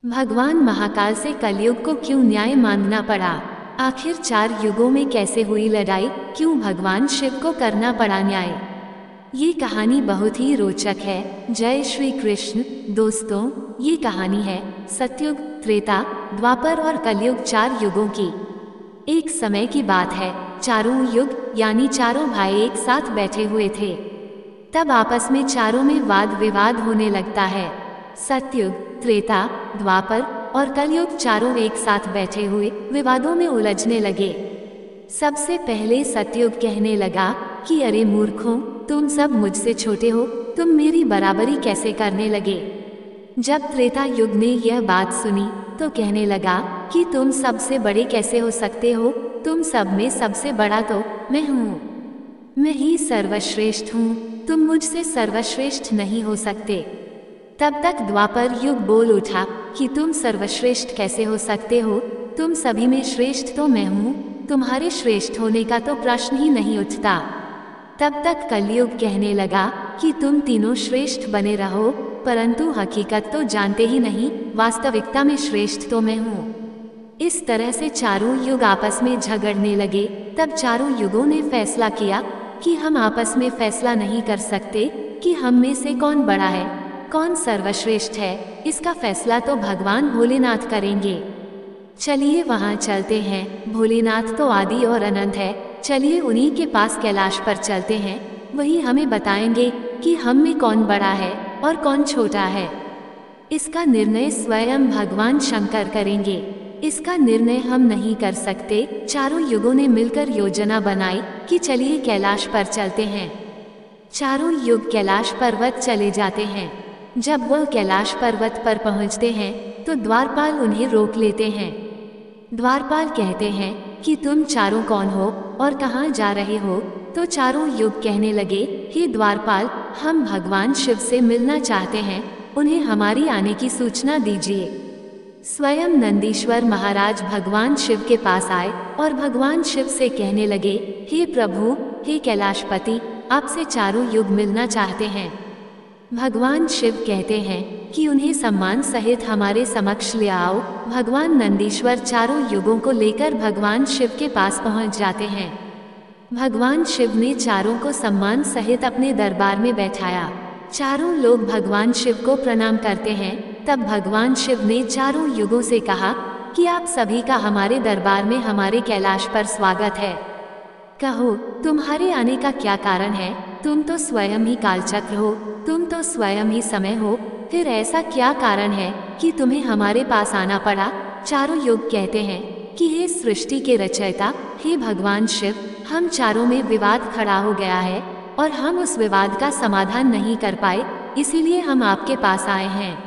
भगवान महाकाल से कलयुग को क्यों न्याय मांगना पड़ा? आखिर 4 युगों में कैसे हुई लड़ाई? क्यों भगवान शिव को करना पड़ा न्याय? ये कहानी बहुत ही रोचक है। जय श्री कृष्ण दोस्तों, ये कहानी है सतयुग, त्रेता, द्वापर और कलयुग 4 युगों की। एक समय की बात है, चारों युग यानी चारों भाई एक साथ बैठे हुए थे। तब आपस में चारों में वाद विवाद होने लगता है। सतयुग, त्रेता, द्वापर और कलयुग चारों एक साथ बैठे हुए विवादों में उलझने लगे। सबसे पहले सतयुग कहने लगा कि अरे मूर्खों, तुम सब मुझसे छोटे हो, तुम मेरी बराबरी कैसे करने लगे? जब त्रेता युग ने यह बात सुनी तो कहने लगा कि तुम सबसे बड़े कैसे हो सकते हो? तुम सब में सबसे बड़ा तो मैं हूँ, मैं ही सर्वश्रेष्ठ हूँ, तुम मुझसे सर्वश्रेष्ठ नहीं हो सकते। तब तक द्वापर युग बोल उठा कि तुम सर्वश्रेष्ठ कैसे हो सकते हो? तुम सभी में श्रेष्ठ तो मैं हूँ, तुम्हारे श्रेष्ठ होने का तो प्रश्न ही नहीं उठता। तब तक कलयुग कहने लगा कि तुम तीनों श्रेष्ठ बने रहो, परंतु हकीकत तो जानते ही नहीं, वास्तविकता में श्रेष्ठ तो मैं हूँ। इस तरह से चारों युग आपस में झगड़ने लगे। तब चारों युगों ने फैसला किया कि हम आपस में फैसला नहीं कर सकते कि हम में से कौन बड़ा है, कौन सर्वश्रेष्ठ है। इसका फैसला तो भगवान भोलेनाथ करेंगे। चलिए वहाँ चलते हैं। भोलेनाथ तो आदि और अनंत है, चलिए उन्हीं के पास कैलाश पर चलते हैं। वही हमें बताएंगे कि हम में कौन बड़ा है और कौन छोटा है। इसका निर्णय स्वयं भगवान शंकर करेंगे। इसका निर्णय हम नहीं कर सकते। चारों युगों ने मिलकर योजना बनाई कि चलिए कैलाश पर चलते हैं। चारों युग कैलाश पर्वत चले जाते हैं। जब वह कैलाश पर्वत पर पहुंचते हैं तो द्वारपाल उन्हें रोक लेते हैं। द्वारपाल कहते हैं कि तुम चारों कौन हो और कहाँ जा रहे हो? तो चारों युग कहने लगे, हे द्वारपाल, हम भगवान शिव से मिलना चाहते हैं, उन्हें हमारी आने की सूचना दीजिए। स्वयं नंदीश्वर महाराज भगवान शिव के पास आए और भगवान शिव से कहने लगे, हे प्रभु, हे कैलाशपति, आपसे चारों युग मिलना चाहते हैं। भगवान शिव कहते हैं कि उन्हें सम्मान सहित हमारे समक्ष ले आओ। भगवान नंदीश्वर चारों युगों को लेकर भगवान शिव के पास पहुंच जाते हैं। भगवान शिव ने चारों को सम्मान सहित अपने दरबार में बैठाया। चारों लोग भगवान शिव को प्रणाम करते हैं। तब भगवान शिव ने चारों युगों से कहा कि आप सभी का हमारे दरबार में हमारे कैलाश पर स्वागत है। कहो, तुम्हारे आने का क्या कारण है? तुम तो स्वयं ही कालचक्र हो, तुम तो स्वयं ही समय हो, फिर ऐसा क्या कारण है कि तुम्हें हमारे पास आना पड़ा? चारों युग कहते हैं कि हे सृष्टि के रचयिता, हे भगवान शिव, हम चारों में विवाद खड़ा हो गया है और हम उस विवाद का समाधान नहीं कर पाए, इसीलिए हम आपके पास आए हैं।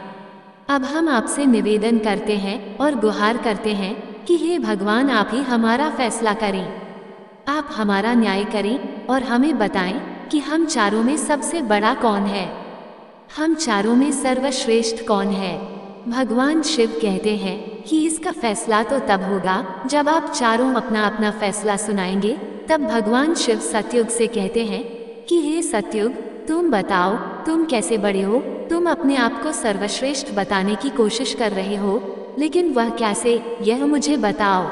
अब हम आपसे निवेदन करते हैं और गुहार करते हैं कि हे भगवान, आप ही हमारा फैसला करें, आप हमारा न्याय करें और हमें बताएं कि हम चारों में सबसे बड़ा कौन है, हम चारों में सर्वश्रेष्ठ कौन है। भगवान शिव कहते हैं कि इसका फैसला तो तब होगा जब आप चारों अपना अपना फैसला सुनाएंगे। तब भगवान शिव सतयुग से कहते हैं कि हे सतयुग, तुम बताओ, तुम कैसे बड़े हो? तुम अपने आप को सर्वश्रेष्ठ बताने की कोशिश कर रहे हो, लेकिन वह कैसे, यह मुझे बताओ।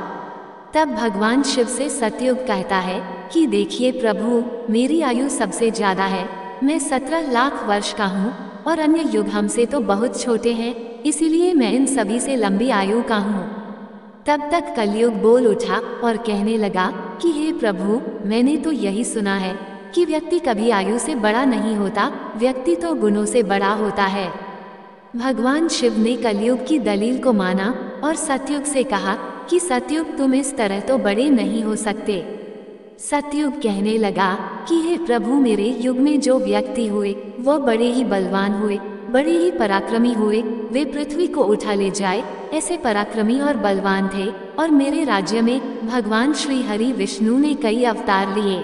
तब भगवान शिव से सतयुग कहता है कि देखिए प्रभु, मेरी आयु सबसे ज्यादा है, मैं 17 लाख वर्ष का हूँ और अन्य युग हमसे तो बहुत छोटे हैं, इसीलिए मैं इन सभी से लंबी आयु का हूँ। तब तक कलयुग बोल उठा और कहने लगा कि हे प्रभु, मैंने तो यही सुना है कि व्यक्ति कभी आयु से बड़ा नहीं होता, व्यक्ति तो गुणों से बड़ा होता है। भगवान शिव ने कलयुग की दलील को माना और सतयुग से कहा कि सतयुग, तुम इस तरह तो बड़े नहीं हो सकते। सतयुग कहने लगा कि हे प्रभु, मेरे युग में जो व्यक्ति हुए वो बड़े ही बलवान हुए, बड़े ही पराक्रमी हुए, वे पृथ्वी को उठा ले जाए ऐसे पराक्रमी और बलवान थे। और मेरे राज्य में भगवान श्री हरि विष्णु ने कई अवतार लिए।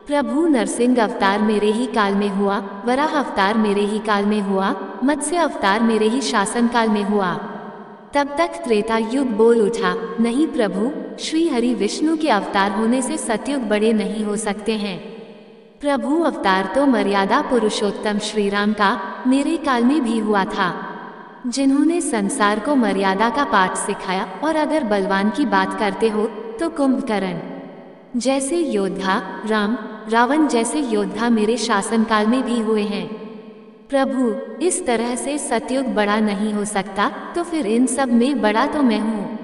प्रभु नरसिंह अवतार मेरे ही काल में हुआ, वराह अवतार मेरे ही काल में हुआ, मत्स्य अवतार मेरे ही शासन काल में हुआ। तब तक त्रेता युग बोल उठा, नहीं प्रभु, श्री हरि विष्णु के अवतार होने से सतयुग बड़े नहीं हो सकते हैं। प्रभु अवतार तो मर्यादा पुरुषोत्तम श्री राम का मेरे काल में भी हुआ था। जिन्होंने संसार को मर्यादा का पाठ सिखाया। और अगर बलवान की बात करते हो तो कुंभकर्ण जैसे योद्धा, राम, रावण जैसे योद्धा मेरे शासनकाल में भी हुए हैं। प्रभु, इस तरह से सतयुग बड़ा नहीं हो सकता, तो फिर इन सब में बड़ा तो मैं हूँ।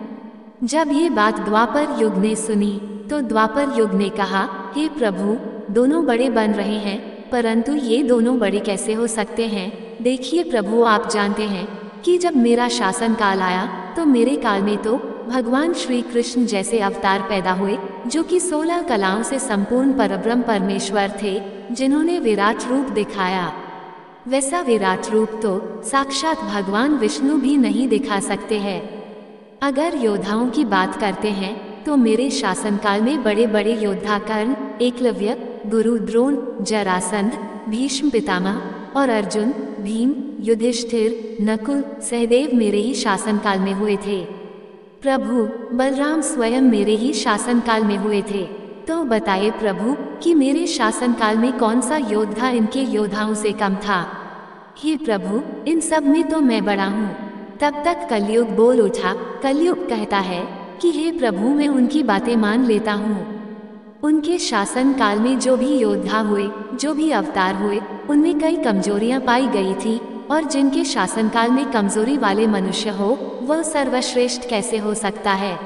जब ये बात द्वापर युग ने सुनी तो द्वापर युग ने कहा, हे प्रभु, दोनों बड़े बन रहे हैं, परंतु ये दोनों बड़े कैसे हो सकते हैं? देखिए प्रभु, आप जानते हैं कि जब मेरा शासन काल आया तो मेरे काल में तो भगवान श्री कृष्ण जैसे अवतार पैदा हुए, जो कि 16 कलाओं से संपूर्ण परब्रह्म परमेश्वर थे, जिन्होंने विराट रूप दिखाया। वैसा विराट रूप तो साक्षात भगवान विष्णु भी नहीं दिखा सकते हैं। अगर योद्धाओं की बात करते हैं तो मेरे शासनकाल में बड़े बड़े योद्धा कर्ण, एकलव्य, गुरु द्रोण, जरासंध, भीष्म पितामह और अर्जुन, भीम, युधिष्ठिर, नकुल, सहदेव मेरे ही शासनकाल में हुए थे। प्रभु, बलराम स्वयं मेरे ही शासनकाल में हुए थे। तो बताइए प्रभु कि मेरे शासनकाल में कौन सा योद्धा इनके योद्धाओं से कम था? हे प्रभु, इन सब में तो मैं बड़ा हूँ। तब तक कलयुग बोल उठा। कलयुग कहता है कि हे प्रभु, मैं उनकी बातें मान लेता हूँ। उनके शासन काल में जो भी योद्धा हुए, जो भी अवतार हुए, उनमें कई कमजोरियां पाई गई थी, और जिनके शासनकाल में कमजोरी वाले मनुष्य हो, वह सर्वश्रेष्ठ कैसे हो सकता है?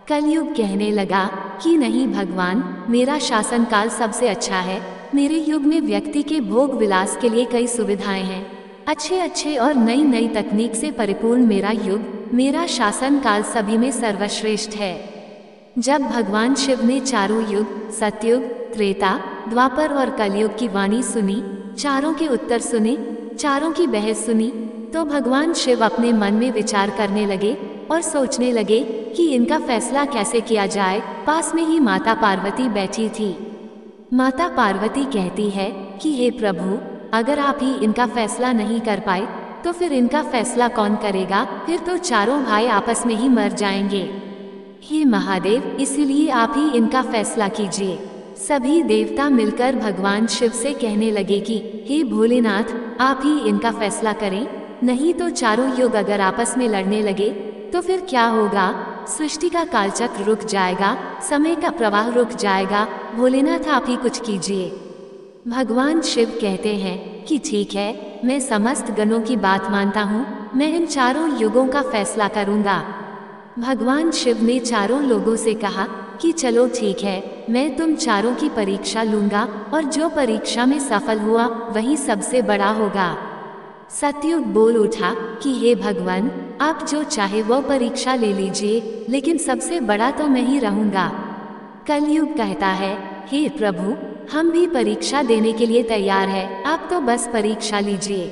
कलयुग कहने लगा कि नहीं भगवान, मेरा शासनकाल सबसे अच्छा है। मेरे युग में व्यक्ति के भोग विलास के लिए कई सुविधाएं हैं। अच्छे अच्छे और नई नई तकनीक से परिपूर्ण मेरा युग, मेरा शासन काल सभी में सर्वश्रेष्ठ है। जब भगवान शिव ने चारों युग, सतयुग, त्रेता, द्वापर और कलयुग की वाणी सुनी, चारों के उत्तर सुने, चारों की बहस सुनी, तो भगवान शिव अपने मन में विचार करने लगे और सोचने लगे कि इनका फैसला कैसे किया जाए। पास में ही माता पार्वती बैठी थी। माता पार्वती कहती है कि हे प्रभु, अगर आप ही इनका फैसला नहीं कर पाए तो फिर इनका फैसला कौन करेगा? फिर तो चारों भाई आपस में ही मर जाएंगे। हे महादेव, इसीलिए आप ही इनका फैसला कीजिए। सभी देवता मिलकर भगवान शिव से कहने लगे कि हे भोलेनाथ, आप ही इनका फैसला करें, नहीं तो चारों युग अगर आपस में लड़ने लगे तो फिर क्या होगा? सृष्टि का कालचक्र रुक जाएगा, समय का प्रवाह रुक जाएगा। भोलेनाथ, आप ही कुछ कीजिए। भगवान शिव कहते हैं कि ठीक है, मैं समस्त गणों की बात मानता हूँ, मैं इन चारों युगों का फैसला करूँगा। भगवान शिव ने चारों लोगों से कहा कि चलो ठीक है, मैं तुम चारों की परीक्षा लूंगा, और जो परीक्षा में सफल हुआ वही सबसे बड़ा होगा। सतयुग बोल उठा कि हे भगवान, आप जो चाहे वो परीक्षा ले लीजिए, लेकिन सबसे बड़ा तो मैं ही रहूंगा। कलयुग कहता है, हे प्रभु, हम भी परीक्षा देने के लिए तैयार है, आप तो बस परीक्षा लीजिए।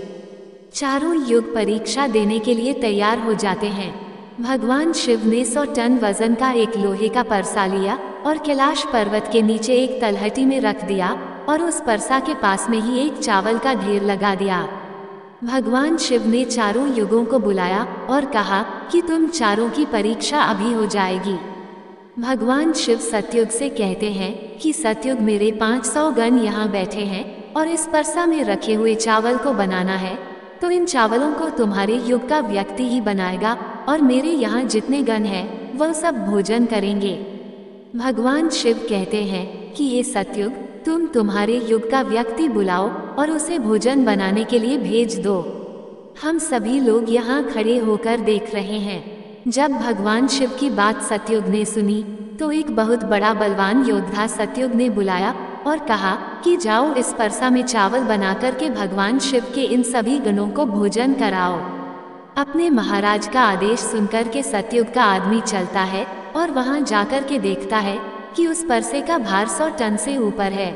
चारों युग परीक्षा देने के लिए तैयार हो जाते हैं। भगवान शिव ने 100 टन वजन का एक लोहे का परसा लिया और कैलाश पर्वत के नीचे एक तलहटी में रख दिया, और उस परसा के पास में ही एक चावल का ढेर लगा दिया। भगवान शिव ने चारों युगों को बुलाया और कहा कि तुम चारों की परीक्षा अभी हो जाएगी। भगवान शिव सतयुग से कहते हैं कि सतयुग, मेरे 500 गण यहाँ बैठे हैं और इस परसा में रखे हुए चावल को बनाना है, तो इन चावलों को तुम्हारे युग का व्यक्ति ही बनाएगा, और मेरे यहाँ जितने गण हैं वह सब भोजन करेंगे। भगवान शिव कहते हैं कि ये सतयुग, तुम तुम्हारे युग का व्यक्ति बुलाओ और उसे भोजन बनाने के लिए भेज दो। हम सभी लोग यहाँ खड़े होकर देख रहे हैं। जब भगवान शिव की बात सतयुग ने सुनी तो एक बहुत बड़ा बलवान योद्धा सतयुग ने बुलाया और कहा कि जाओ, इस परसा में चावल बना कर के भगवान शिव के इन सभी गणों को भोजन कराओ। अपने महाराज का आदेश सुनकर के सतयुग का आदमी चलता है और वहां जाकर के देखता है कि उस परसे का भार 100 टन से ऊपर है।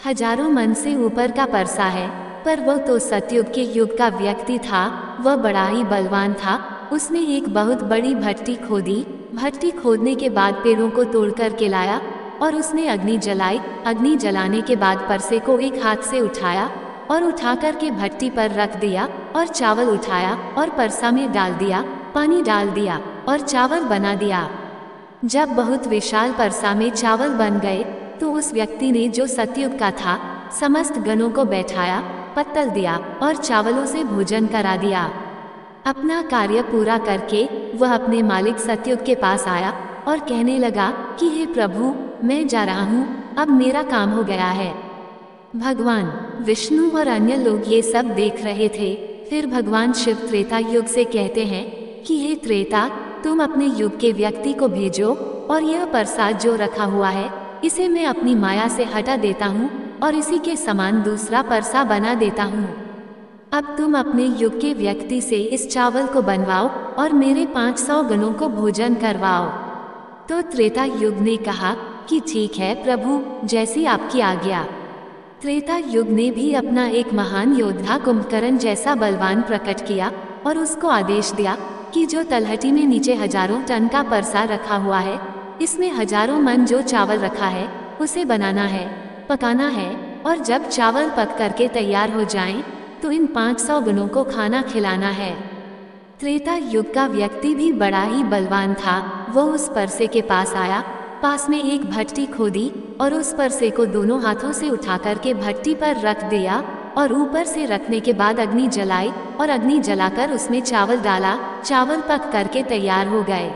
हजारों मन से ऊपर का परसा है, पर वह तो सतयुग के युग का व्यक्ति था। वह बड़ा ही बलवान था। उसने एक बहुत बड़ी भट्टी खोदी। भट्टी खोदने के बाद पेड़ों को तोड़ कर के लाया और उसने अग्नि जलाई। अग्नि जलाने के बाद परसे को एक हाथ से उठाया और उठा कर के भट्टी पर रख दिया, और चावल उठाया और परसा में डाल दिया, पानी डाल दिया और चावल बना दिया। जब बहुत विशाल परसा में चावल बन गए तो उस व्यक्ति ने, जो सतयुग का था, समस्त गणों को बैठाया, पत्तल दिया और चावलों से भोजन करा दिया। अपना कार्य पूरा करके वह अपने मालिक सत्ययुग के पास आया और कहने लगा कि हे प्रभु, मैं जा रहा हूँ, अब मेरा काम हो गया है। भगवान विष्णु और अन्य लोग ये सब देख रहे थे। फिर भगवान शिव त्रेता युग से कहते हैं कि हे त्रेता, तुम अपने युग के व्यक्ति को भेजो और यह प्रसाद जो रखा हुआ है इसे मैं अपनी माया से हटा देता हूँ और इसी के समान दूसरा परसा बना देता हूँ। अब तुम अपने युग के व्यक्ति से इस चावल को बनवाओ और मेरे 500 गणों को भोजन करवाओ। तो त्रेता युग ने कहा कि ठीक है प्रभु, जैसी आपकी आज्ञा। त्रेता युग ने भी अपना एक महान योद्धा कुंभकर्ण जैसा बलवान प्रकट किया और उसको आदेश दिया कि जो तलहटी में नीचे हजारों टन का परसा रखा हुआ है, इसमें हजारों मन जो चावल रखा है उसे बनाना है, पकाना है, और जब चावल पक करके तैयार हो जाएं, तो इन 500 गणों को खाना खिलाना है। त्रेता युग का व्यक्ति भी बड़ा ही बलवान था। वो उस परसे के पास आया, पास में एक भट्टी खोदी और उस परसे को दोनों हाथों से उठा करके भट्टी पर रख दिया और ऊपर से रखने के बाद अग्नि जलाई और अग्नि जलाकर उसमें चावल डाला। चावल पक करके तैयार हो गए।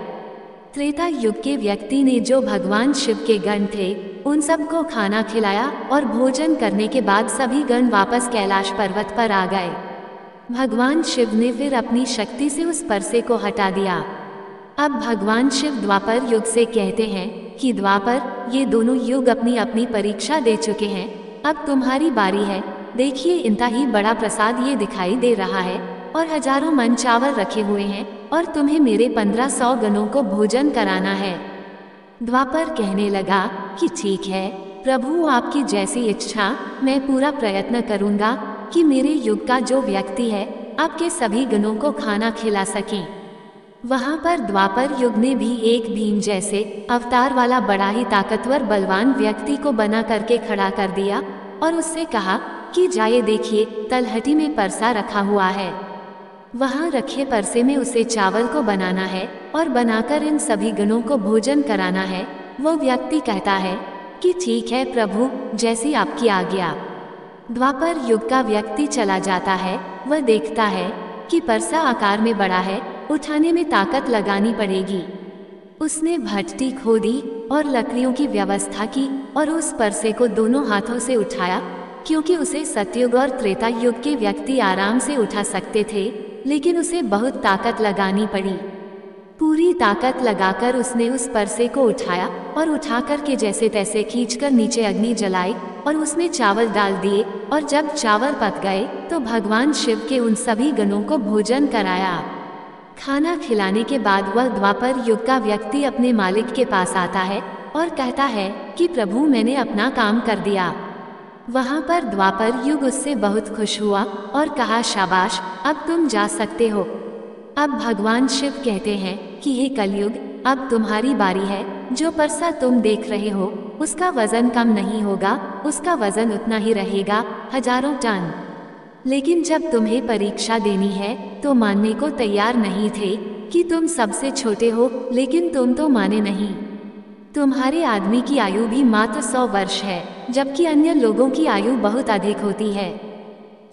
त्रेता युग के व्यक्ति ने जो भगवान शिव के गण थे उन सबको खाना खिलाया और भोजन करने के बाद सभी गण वापस कैलाश पर्वत पर आ गए। भगवान शिव ने फिर अपनी शक्ति से उस परसे को हटा दिया। अब भगवान शिव द्वापर युग से कहते हैं कि द्वापर, ये दोनों युग अपनी अपनी परीक्षा दे चुके हैं, अब तुम्हारी बारी है। देखिए, इतना ही बड़ा प्रसाद ये दिखाई दे रहा है और हजारों मन चावल रखे हुए हैं और तुम्हें मेरे 1500 गणों को भोजन कराना है। द्वापर कहने लगा कि ठीक है प्रभु, आपकी जैसी इच्छा, मैं पूरा प्रयत्न करूंगा कि मेरे युग का जो व्यक्ति है आपके सभी गणों को खाना खिला सकें। वहां पर द्वापर युग ने भी एक भीम जैसे अवतार वाला बड़ा ही ताकतवर बलवान व्यक्ति को बना करके खड़ा कर दिया और उससे कहा कि जाइए देखिए, तलहटी में परसा रखा हुआ है, वहां रखे परसे में उसे चावल को बनाना है और बनाकर इन सभी गणों को भोजन कराना है। वो व्यक्ति कहता है कि ठीक है प्रभु, जैसी आपकी आज्ञा। द्वापर युग का व्यक्ति चला जाता है। वह देखता है कि परसा आकार में बड़ा है, उठाने में ताकत लगानी पड़ेगी। उसने भट्टी खोदी और लकड़ियों की व्यवस्था की और उस परसे को दोनों हाथों से उठाया, क्योंकि उसे सतयुग और त्रेता युग के व्यक्ति आराम से उठा सकते थे, लेकिन उसे बहुत ताकत लगानी पड़ी। पूरी ताकत लगाकर उसने उस परसे को उठाया और उठाकर के जैसे तैसे खींचकर नीचे अग्नि जलाई और उसमें चावल डाल दिए और जब चावल पक गए तो भगवान शिव के उन सभी गणों को भोजन कराया। खाना खिलाने के बाद वह द्वापर युग का व्यक्ति अपने मालिक के पास आता है और कहता है कि प्रभु, मैंने अपना काम कर दिया। वहां पर द्वापर युग उससे बहुत खुश हुआ और कहा, शाबाश, अब तुम जा सकते हो। अब भगवान शिव कहते हैं कि हे कलयुग, अब तुम्हारी बारी है। जो परसा तुम देख रहे हो उसका वजन कम नहीं होगा, उसका वजन उतना ही रहेगा, हजारों टन। लेकिन जब तुम्हें परीक्षा देनी है तो मानने को तैयार नहीं थे कि तुम सबसे छोटे हो, लेकिन तुम तो माने नहीं। तुम्हारे आदमी की आयु भी मात्र 100 वर्ष है, जबकि अन्य लोगों की आयु बहुत अधिक होती है।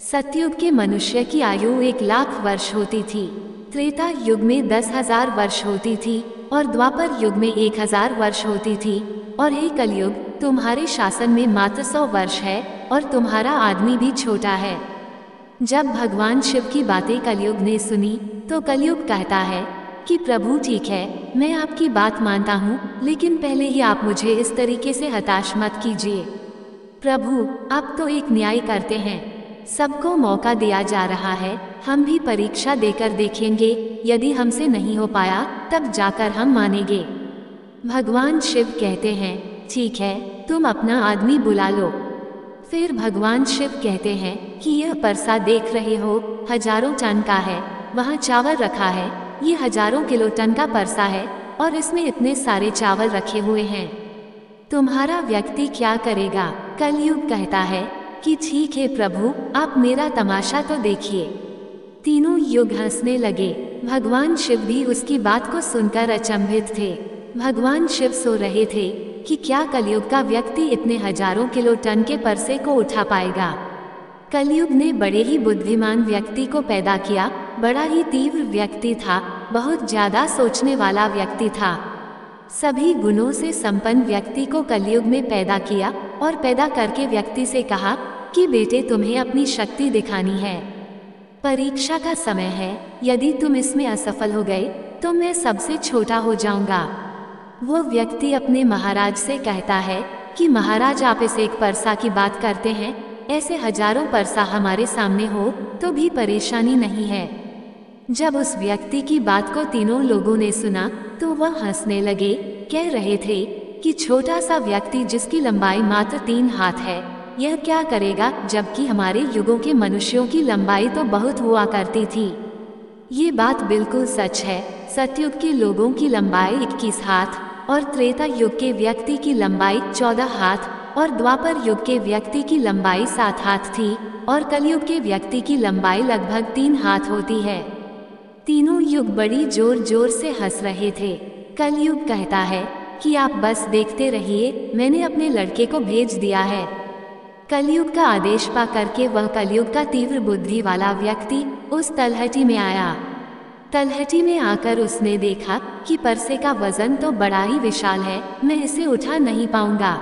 सतयुग के मनुष्य की आयु 1,00,000 वर्ष होती थी, त्रेता युग में 10,000 वर्ष होती थी और द्वापर युग में 1,000 वर्ष होती थी। और हे कलयुग, तुम्हारे शासन में मात्र 100 वर्ष है और तुम्हारा आदमी भी छोटा है। जब भगवान शिव की बातें कलयुग ने सुनी तो कलयुग कहता है कि प्रभु ठीक है, मैं आपकी बात मानता हूँ, लेकिन पहले ही आप मुझे इस तरीके से हताश मत कीजिए। प्रभु, आप तो एक न्याय करते हैं, सबको मौका दिया जा रहा है, हम भी परीक्षा देकर देखेंगे, यदि हमसे नहीं हो पाया तब जाकर हम मानेंगे। भगवान शिव कहते हैं ठीक है, तुम अपना आदमी बुला लो। फिर भगवान शिव कहते हैं कि यह परसा देख रहे हो, हजारों टन का है, वहाँ चावल रखा है, ये हजारों किलो टन का परसा है और इसमें इतने सारे चावल रखे हुए हैं। तुम्हारा व्यक्ति क्या करेगा? कलयुग कहता है कि ठीक है प्रभु, आप मेरा तमाशा तो देखिए। तीनों युग हंसने लगे। भगवान शिव भी उसकी बात को सुनकर अचंभित थे। भगवान शिव सो रहे थे कि क्या कलयुग का व्यक्ति इतने हजारों किलो टन के परसे को उठा पाएगा। कलयुग ने बड़े ही बुद्धिमान व्यक्ति को पैदा किया। बड़ा ही तीव्र व्यक्ति था, बहुत ज्यादा सोचने वाला व्यक्ति था। सभी गुणों से संपन्न व्यक्ति को कलयुग में पैदा किया और पैदा करके व्यक्ति से कहा कि बेटे तुम्हें अपनी शक्ति दिखानी है, परीक्षा का समय है, यदि तुम इसमें असफल हो गए तो मैं सबसे छोटा हो जाऊंगा। वो व्यक्ति अपने महाराज से कहता है कि महाराज आप इस एक परसा की बात करते हैं, ऐसे हजारों परसा हमारे सामने हो तो भी परेशानी नहीं है। जब उस व्यक्ति की बात को तीनों लोगों ने सुना तो वह हंसने लगे, कह रहे थे कि छोटा सा व्यक्ति जिसकी लंबाई मात्र 3 हाथ है, यह क्या करेगा, जबकि हमारे युगों के मनुष्यों की लंबाई तो बहुत हुआ करती थी। ये बात बिल्कुल सच है। सतयुग के लोगों की लंबाई 21 हाथ और त्रेता युग के व्यक्ति की लंबाई 14 हाथ और द्वापर युग के व्यक्ति की लंबाई 7 हाथ थी और कलयुग के व्यक्ति की लंबाई लगभग 3 हाथ होती है। तीनों युग बड़ी जोर जोर से हंस रहे थे। कलयुग कहता है कि आप बस देखते रहिए, मैंने अपने लड़के को भेज दिया है। कलयुग का आदेश पा करके वह कलयुग का तीव्र बुद्धि वाला व्यक्ति उस तलहटी में आया। तलहटी में आकर उसने देखा कि परसे का वजन तो बड़ा ही विशाल है, मैं इसे उठा नहीं पाऊंगा।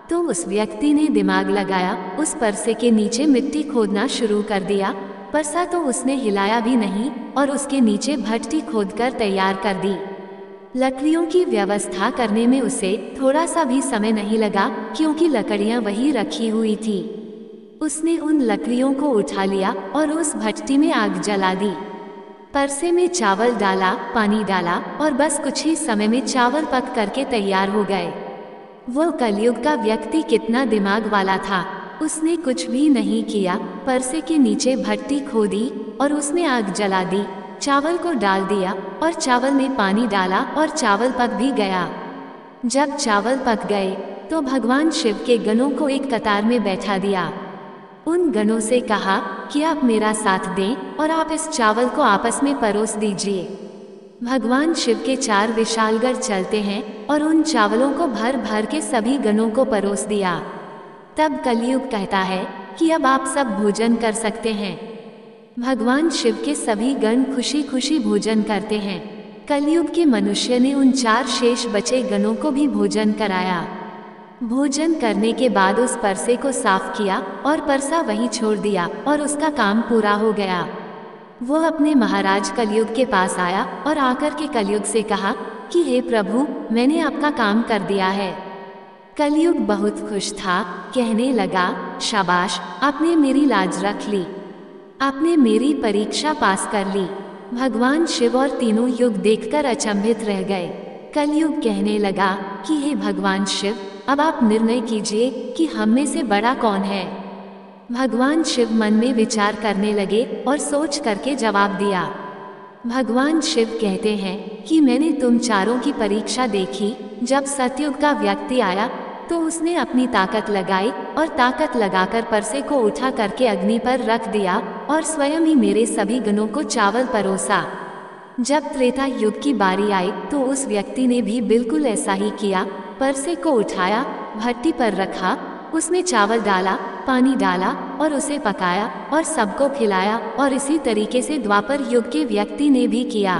तो उस व्यक्ति ने दिमाग लगाया, उस परसे के नीचे मिट्टी खोदना शुरू कर दिया। परसा तो उसने हिलाया भी नहीं और उसके नीचे भट्टी खोदकर तैयार कर दी। लकड़ियों की व्यवस्था करने में उसे थोड़ा सा भी समय नहीं लगा, क्योंकि लकड़ियां वहीं रखी हुई थी। उसने उन लकड़ियों को उठा लिया और उस भट्टी में आग जला दी। परसे में चावल डाला, पानी डाला और बस कुछ ही समय में चावल पक करके तैयार हो गए। वो कलयुग का व्यक्ति कितना दिमाग वाला था, उसने कुछ भी नहीं किया, परसे के नीचे भट्टी खोदी और उसमें आग जला दी, चावल को डाल दिया और चावल में पानी डाला और चावल पक भी गया। जब चावल पक गए तो भगवान शिव के गणों को एक कतार में बैठा दिया। उन गणों से कहा कि आप मेरा साथ दें और आप इस चावल को आपस में परोस दीजिए। भगवान शिव के 4 विशाल गढ़ चलते हैं और उन चावलों को भर भर के सभी गणों को परोस दिया। तब कलयुग कहता है कि अब आप सब भोजन कर सकते हैं। भगवान शिव के सभी गण खुशी खुशी भोजन करते हैं। कलयुग के मनुष्य ने उन 4 शेष बचे गणों को भी भोजन कराया। भोजन करने के बाद उस परसे को साफ किया और परसा वहीं छोड़ दिया और उसका काम पूरा हो गया। वो अपने महाराज कलयुग के पास आया और आकर के कलयुग से कहा कि हे प्रभु, मैंने आपका काम कर दिया है। कलयुग बहुत खुश था, कहने लगा, शाबाश, आपने मेरी लाज रख ली, आपने मेरी परीक्षा पास कर ली। भगवान शिव और तीनों युग देखकर अचंभित रह गए। कलयुग कहने लगा कि हे भगवान शिव, अब आप निर्णय कीजिए कि हम में से बड़ा कौन है। भगवान शिव मन में विचार करने लगे और सोच करके जवाब दिया। भगवान शिव कहते हैं कि मैंने तुम चारों की परीक्षा देखी। जब सतयुग का व्यक्ति आया तो उसने अपनी ताकत लगाई और ताकत लगाकर परसे को उठा करके अग्नि पर रख दिया और स्वयं ही मेरे सभी गणों को चावल परोसा। जब त्रेता युग की बारी आई तो उस व्यक्ति ने भी बिल्कुल ऐसा ही किया। परसे को उठाया, भट्टी पर रखा, उसमें चावल डाला, पानी डाला और उसे पकाया और सबको खिलाया। और इसी तरीके से द्वापर युग के व्यक्ति ने भी किया।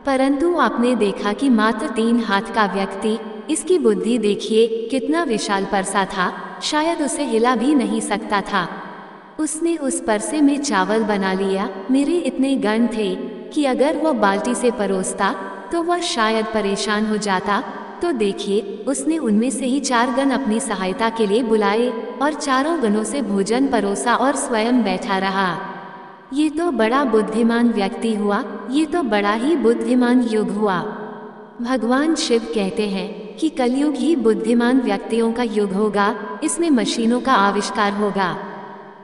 परंतु आपने देखा कि मात्र 3 हाथ का व्यक्ति, इसकी बुद्धि देखिए कितना विशाल परसा था, शायद उसे हिला भी नहीं सकता था। उसने उस परसे में चावल बना लिया। मेरे इतने गण थे कि अगर वो बाल्टी से परोसता तो वह शायद परेशान हो जाता। तो देखिए, उसने उनमें से ही 4 गण अपनी सहायता के लिए बुलाए और चारों गणों से भोजन परोसा और स्वयं बैठा रहा। ये तो बड़ा बुद्धिमान व्यक्ति हुआ, ये तो बड़ा ही बुद्धिमान युग हुआ। भगवान शिव कहते हैं कि कलयुग ही बुद्धिमान व्यक्तियों का युग होगा। इसमें मशीनों का आविष्कार होगा,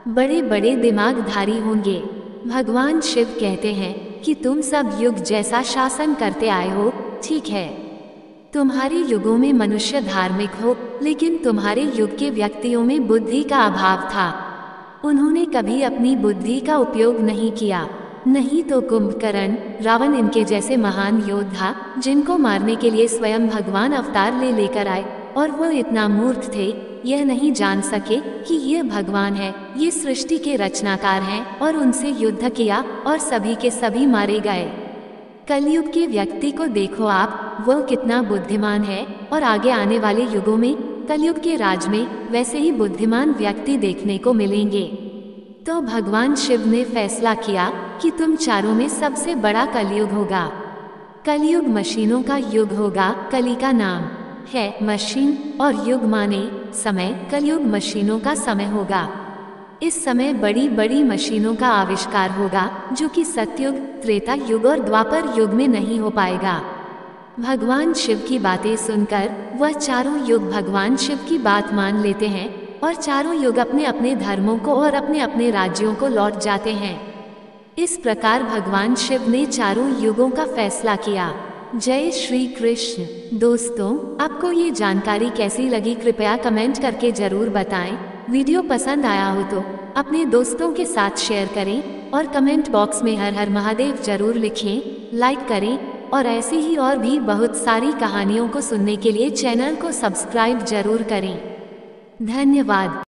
बड़े बड़े दिमागधारी होंगे। भगवान शिव कहते हैं कि तुम सब युग जैसा शासन करते आए हो, ठीक है, तुम्हारे युगों में मनुष्य धार्मिक हो, लेकिन तुम्हारे युग के व्यक्तियों में बुद्धि का अभाव था। उन्होंने कभी अपनी बुद्धि का उपयोग नहीं किया। नहीं तो कुंभकर्ण, रावण इनके जैसे महान योद्धा, जिनको मारने के लिए स्वयं भगवान अवतार लेकर आए, और वो इतना मूर्ख थे यह नहीं जान सके कि ये भगवान है, ये सृष्टि के रचनाकार हैं, और उनसे युद्ध किया और सभी के सभी मारे गए। कलयुग के व्यक्ति को देखो आप, वह कितना बुद्धिमान है, और आगे आने वाले युगों में कलयुग के राज में वैसे ही बुद्धिमान व्यक्ति देखने को मिलेंगे। तो भगवान शिव ने फैसला किया कि तुम चारों में सबसे बड़ा कलयुग होगा। कलयुग मशीनों का युग होगा। कली का नाम है मशीन और युग माने समय। कलयुग मशीनों का समय होगा। इस समय बड़ी बड़ी मशीनों का आविष्कार होगा, जो कि सतयुग, त्रेता युग और द्वापर युग में नहीं हो पाएगा। भगवान शिव की बातें सुनकर वह चारों युग भगवान शिव की बात मान लेते हैं, और चारों युग अपने अपने धर्मों को और अपने अपने राज्यों को लौट जाते हैं। इस प्रकार भगवान शिव ने चारों युगों का फैसला किया। जय श्री कृष्ण। दोस्तों, आपको ये जानकारी कैसी लगी कृपया कमेंट करके जरूर बताएं। वीडियो पसंद आया हो तो अपने दोस्तों के साथ शेयर करें और कमेंट बॉक्स में हर हर महादेव जरूर लिखें। लाइक करें और ऐसी ही और भी बहुत सारी कहानियों को सुनने के लिए चैनल को सब्सक्राइब जरूर करें। धन्यवाद।